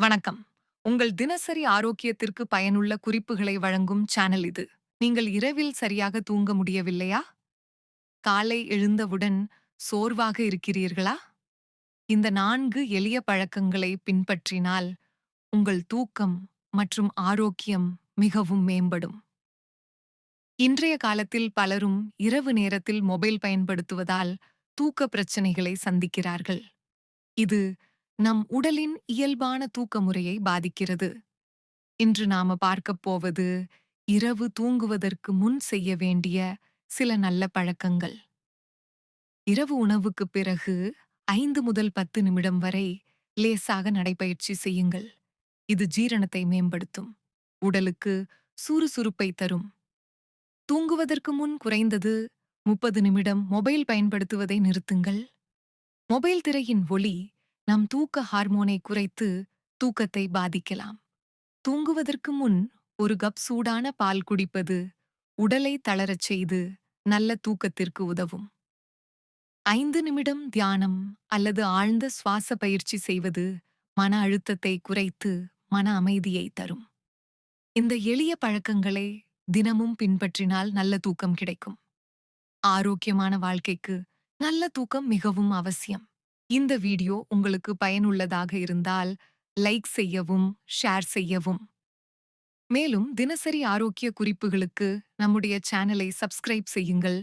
வணக்கம். உங்கள் தினசரி ஆரோக்கியத்திற்கு பயனுள்ள குறிப்புகளை வழங்கும் சேனல் இது. நீங்கள் இரவில் சரியாக தூங்க முடியவில்லையா? காலை எழுந்தவுடன் சோர்வாக இருக்கிறீர்களா? இந்த 4 எளிய பழக்கங்களை பின்பற்றினால் உங்கள் தூக்கம் மற்றும் ஆரோக்கியம் மிகவும் மேம்படும். இன்றைய காலத்தில் பலரும் இரவு நேரத்தில் மொபைல் பயன்படுத்துவதால் தூக்க பிரச்சனைகளை சந்திக்கிறார்கள். இது நம் உடலின் இயல்பான தூக்க முறையை பாதிக்கிறது. இன்று நாம பார்க்கப் போவது இரவு தூங்குவதற்கு முன் செய்ய வேண்டிய சில நல்ல பழக்கங்கள். இரவு உணவுக்குப் பிறகு 5 முதல் 10 நிமிடம் வரை லேசாக நடைப்பயிற்சி செய்யுங்கள். இது ஜீரணத்தை மேம்படுத்தும். உடலுக்கு சுறுசுறுப்பை தரும். தூங்குவதற்கு முன் குறைந்தது 30 நிமிடம் மொபைல் பயன்படுத்துவதை நிறுத்துங்கள். மொபைல் திரையின் ஒளி நம் தூக்க ஹார்மோனை குறைத்து தூக்கத்தை பாதிக்கலாம். தூங்குவதற்கு முன் ஒரு கப் சூடான பால் குடிப்பது உடலை தளரச் செய்து நல்ல தூக்கத்திற்கு உதவும். 5 நிமிடம் தியானம் அல்லது ஆழ்ந்த சுவாச பயிற்சி செய்வது மன அழுத்தத்தை குறைத்து மன அமைதியை தரும். இந்த எளிய பழக்கங்களை தினமும் பின்பற்றினால் நல்ல தூக்கம் கிடைக்கும். ஆரோக்கியமான வாழ்க்கைக்கு நல்ல தூக்கம் மிகவும் அவசியம். இந்த வீடியோ உங்களுக்கு பயனுள்ளதாக இருந்தால் லைக் செய்யவும், ஷேர் செய்யவும். மேலும் தினசரி ஆரோக்கிய குறிப்புகளுக்கு நம்முடைய சேனலை சப்ஸ்கிரைப் செய்யுங்கள்.